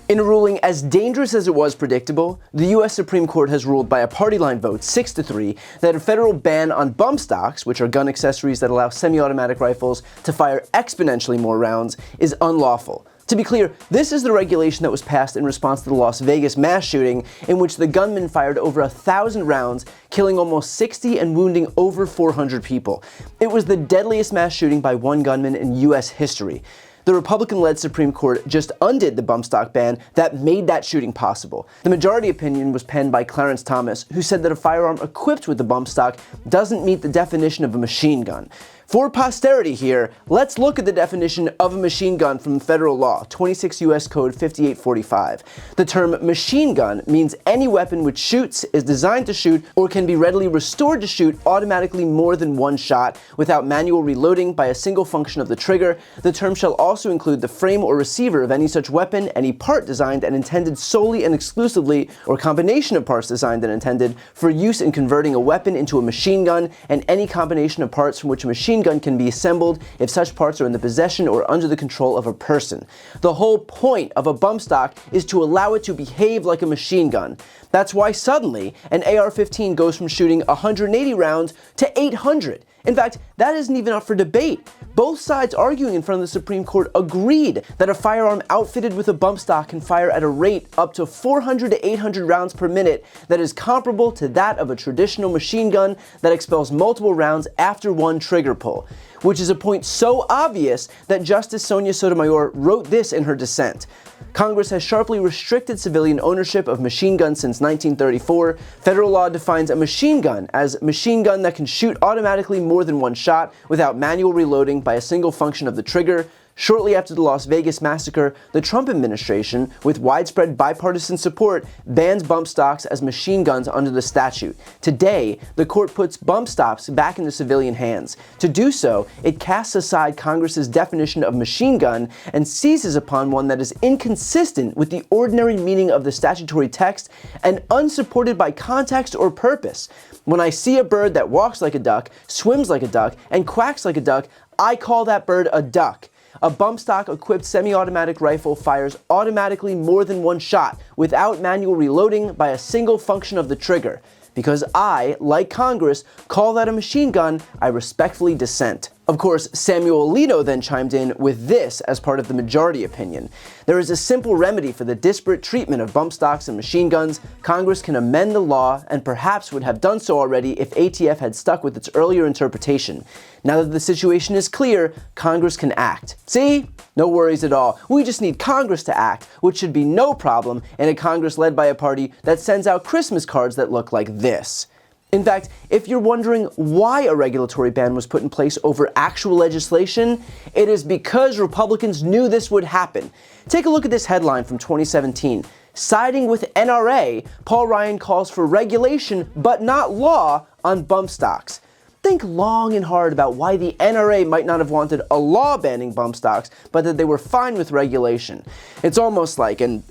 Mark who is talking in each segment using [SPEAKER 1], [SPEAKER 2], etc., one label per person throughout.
[SPEAKER 1] In a ruling as dangerous as it was predictable, the U.S. Supreme Court has ruled by a party line vote 6-3 that a federal ban on bump stocks, which are gun accessories that allow semi-automatic rifles to fire exponentially more rounds, is unlawful. To be clear, this is the regulation that was passed in response to the Las Vegas mass shooting, in which the gunman fired over 1,000 rounds, killing almost 60 and wounding over 400 people. It was the deadliest mass shooting by one gunman in U.S. history. The Republican-led Supreme Court just undid the bump stock ban that made that shooting possible. The majority opinion was penned by Clarence Thomas, who said that a firearm equipped with the bump stock doesn't meet the definition of a machine gun. For posterity here, let's look at the definition of a machine gun from federal law, 26 U.S. Code 5845. The term machine gun means any weapon which shoots, is designed to shoot, or can be readily restored to shoot automatically more than one shot without manual reloading by a single function of the trigger. The term shall also include the frame or receiver of any such weapon, any part designed and intended solely and exclusively, or combination of parts designed and intended for use in converting a weapon into a machine gun, and any combination of parts from which a machine gun can be assembled if such parts are in the possession or under the control of a person. The whole point of a bump stock is to allow it to behave like a machine gun. That's why suddenly an AR-15 goes from shooting 180 rounds to 800. In fact, that isn't even up for debate. Both sides arguing in front of the Supreme Court agreed that a firearm outfitted with a bump stock can fire at a rate up to 400 to 800 rounds per minute that is comparable to that of a traditional machine gun that expels multiple rounds after one trigger pull, which is a point so obvious that Justice Sonia Sotomayor wrote this in her dissent. Congress has sharply restricted civilian ownership of machine guns since 1934. Federal law defines a machine gun as a machine gun that can shoot automatically more than one shot without manual reloading by a single function of the trigger. Shortly after the Las Vegas massacre, the Trump administration, with widespread bipartisan support, bans bump stocks as machine guns under the statute. Today, the court puts bump stocks back in the civilian hands. To do so, it casts aside Congress's definition of machine gun and seizes upon one that is inconsistent with the ordinary meaning of the statutory text and unsupported by context or purpose. When I see a bird that walks like a duck, swims like a duck, and quacks like a duck, I call that bird a duck. A bump stock equipped semi-automatic rifle fires automatically more than one shot without manual reloading by a single function of the trigger. Because I, like Congress, call that a machine gun, I respectfully dissent. Of course, Samuel Alito then chimed in with this as part of the majority opinion. There is a simple remedy for the disparate treatment of bump stocks and machine guns. Congress can amend the law, and perhaps would have done so already if ATF had stuck with its earlier interpretation. Now that the situation is clear, Congress can act. See? No worries at all. We just need Congress to act, which should be no problem in a Congress led by a party that sends out Christmas cards that look like this. In fact, if you're wondering why a regulatory ban was put in place over actual legislation, it is because Republicans knew this would happen. Take a look at this headline from 2017. Siding with NRA, Paul Ryan calls for regulation but not law on bump stocks. Think long and hard about why the NRA might not have wanted a law banning bump stocks, but that they were fine with regulation. It's almost like, and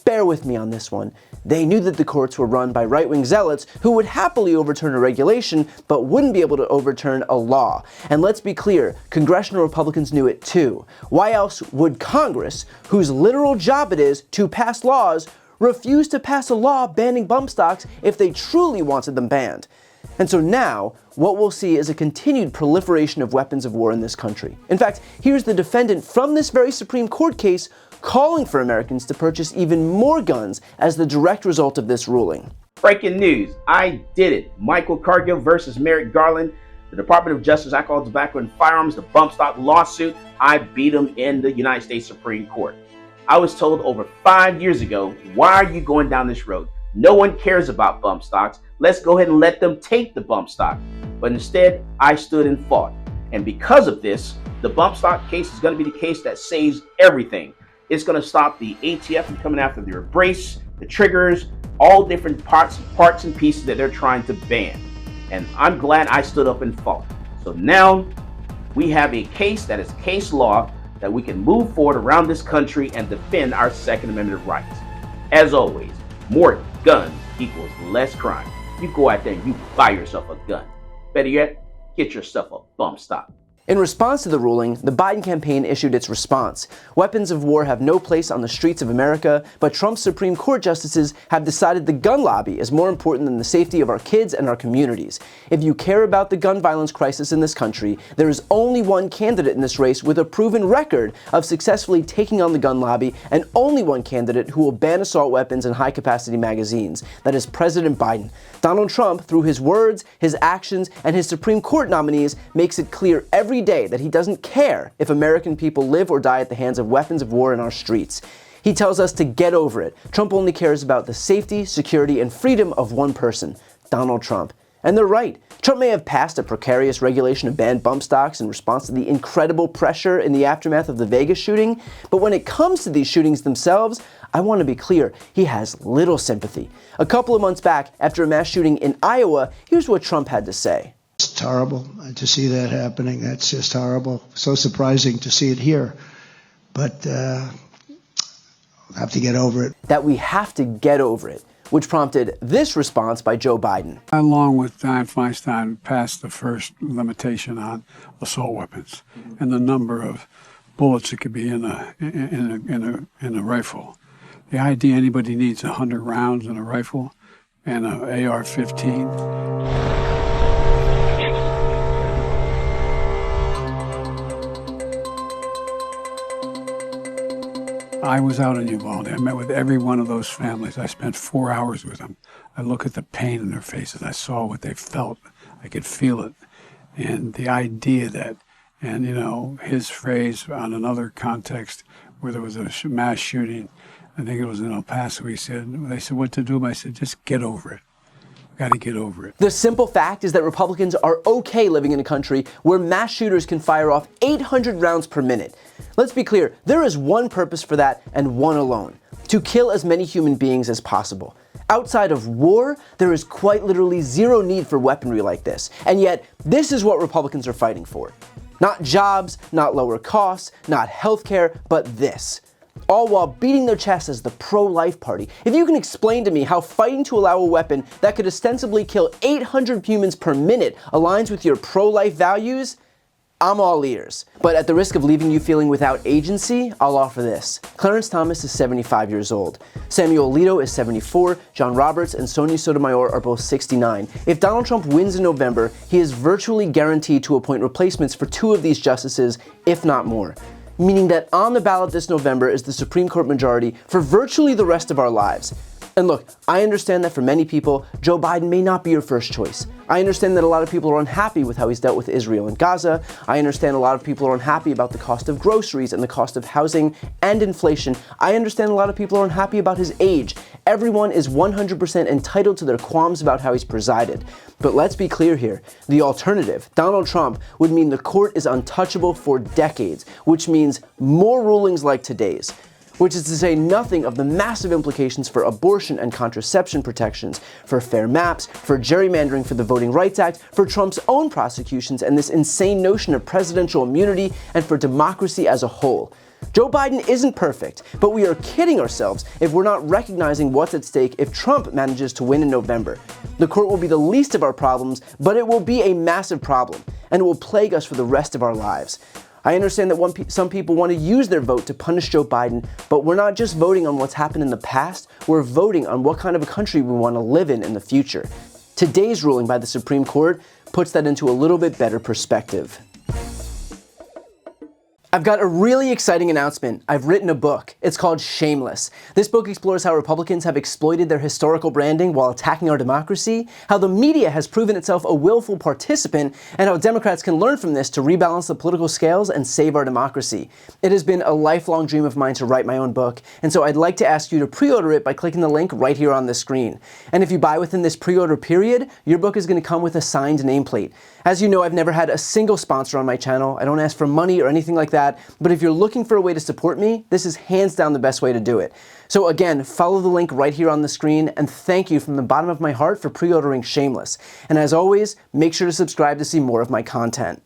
[SPEAKER 1] bear with me on this one, they knew that the courts were run by right-wing zealots who would happily overturn a regulation but wouldn't be able to overturn a law. And let's be clear, congressional Republicans knew it too. Why else would Congress, whose literal job it is to pass laws, refuse to pass a law banning bump stocks if they truly wanted them banned? And so now, what we'll see is a continued proliferation of weapons of war in this country. In fact, here's the defendant from this very Supreme Court case calling for Americans to purchase even more guns as the direct result of this ruling.
[SPEAKER 2] Breaking news, I did it. Michael Cargill versus Merrick Garland. The Department of Justice, Alcohol, Tobacco, and Firearms, the bump stock lawsuit. I beat them in the United States Supreme Court. I was told over 5 years ago, why are you going down this road? No one cares about bump stocks. Let's go ahead and let them take the bump stock. But instead, I stood and fought. And because of this, the bump stock case is going to be the case that saves everything. It's going to stop the ATF from coming after their brace, the triggers, all different parts and pieces that they're trying to ban. And I'm glad I stood up and fought. So now we have a case that is case law that we can move forward around this country and defend our Second Amendment rights. As always, more guns equals less crime. You go out there and you buy yourself a gun. Better yet, get yourself a bump stock.
[SPEAKER 1] In response to the ruling, the Biden campaign issued its response. Weapons of war have no place on the streets of America, but Trump's Supreme Court justices have decided the gun lobby is more important than the safety of our kids and our communities. If you care about the gun violence crisis in this country, there is only one candidate in this race with a proven record of successfully taking on the gun lobby, and only one candidate who will ban assault weapons and high-capacity magazines. That is President Biden. Donald Trump, through his words, his actions, and his Supreme Court nominees, makes it clear every day that he doesn't care if American people live or die at the hands of weapons of war in our streets. He tells us to get over it. Trump only cares about the safety, security, and freedom of one person, Donald Trump. And they're right. Trump may have passed a precarious regulation to ban bump stocks in response to the incredible pressure in the aftermath of the Vegas shooting, but when it comes to these shootings themselves, I want to be clear, he has little sympathy. A couple of months back, after a mass shooting in Iowa, here's what Trump had to say.
[SPEAKER 3] It's horrible to see that happening. That's just horrible. So surprising to see it here. But we'll have to get over it.
[SPEAKER 1] That we have to get over it, which prompted this response by Joe Biden.
[SPEAKER 4] Along with Dianne Feinstein, passed the first limitation on assault weapons and the number of bullets that could be in a rifle. The idea anybody needs 100 rounds in a rifle and an AR-15. I was out in Uvalde. I met with every one of those families. I spent 4 hours with them. I looked at the pain in their faces. I saw what they felt. I could feel it. And the idea that, and you know, his phrase on another context where there was a mass shooting, I think it was in El Paso, they said, what to do? I said, just get over it. Got to get over it.
[SPEAKER 1] The simple fact is that Republicans are okay living in a country where mass shooters can fire off 800 rounds per minute. Let's be clear, there is one purpose for that and one alone: to kill as many human beings as possible. Outside of war, there is quite literally zero need for weaponry like this. And yet, this is what Republicans are fighting for. Not jobs, not lower costs, not healthcare, but this. All while beating their chests as the pro-life party. If you can explain to me how fighting to allow a weapon that could ostensibly kill 800 humans per minute aligns with your pro-life values, I'm all ears. But at the risk of leaving you feeling without agency, I'll offer this. Clarence Thomas is 75 years old. Samuel Alito is 74. John Roberts and Sonia Sotomayor are both 69. If Donald Trump wins in November, he is virtually guaranteed to appoint replacements for 2 of these justices, if not more. Meaning that on the ballot this November is the Supreme Court majority for virtually the rest of our lives. And look, I understand that for many people, Joe Biden may not be your first choice. I understand that a lot of people are unhappy with how he's dealt with Israel and Gaza. I understand a lot of people are unhappy about the cost of groceries and the cost of housing and inflation. I understand a lot of people are unhappy about his age. Everyone is 100% entitled to their qualms about how he's presided. But let's be clear here. The alternative, Donald Trump, would mean the court is untouchable for decades, which means more rulings like today's. Which is to say nothing of the massive implications for abortion and contraception protections, for fair maps, for gerrymandering for the Voting Rights Act, for Trump's own prosecutions and this insane notion of presidential immunity, and for democracy as a whole. Joe Biden isn't perfect, but we are kidding ourselves if we're not recognizing what's at stake if Trump manages to win in November. The court will be the least of our problems, but it will be a massive problem, and it will plague us for the rest of our lives. I understand that some people want to use their vote to punish Joe Biden, but we're not just voting on what's happened in the past, we're voting on what kind of a country we want to live in the future. Today's ruling by the Supreme Court puts that into a little bit better perspective. I've got a really exciting announcement. I've written a book. It's called Shameless. This book explores how Republicans have exploited their historical branding while attacking our democracy, how the media has proven itself a willful participant, and how Democrats can learn from this to rebalance the political scales and save our democracy. It has been a lifelong dream of mine to write my own book, and so I'd like to ask you to pre-order it by clicking the link right here on the screen. And if you buy within this pre-order period, your book is going to come with a signed nameplate. As you know, I've never had a single sponsor on my channel. I don't ask for money or anything like that, but if you're looking for a way to support me, this is hands down the best way to do it. So again, follow the link right here on the screen, and thank you from the bottom of my heart for pre-ordering Shameless. And as always, make sure to subscribe to see more of my content.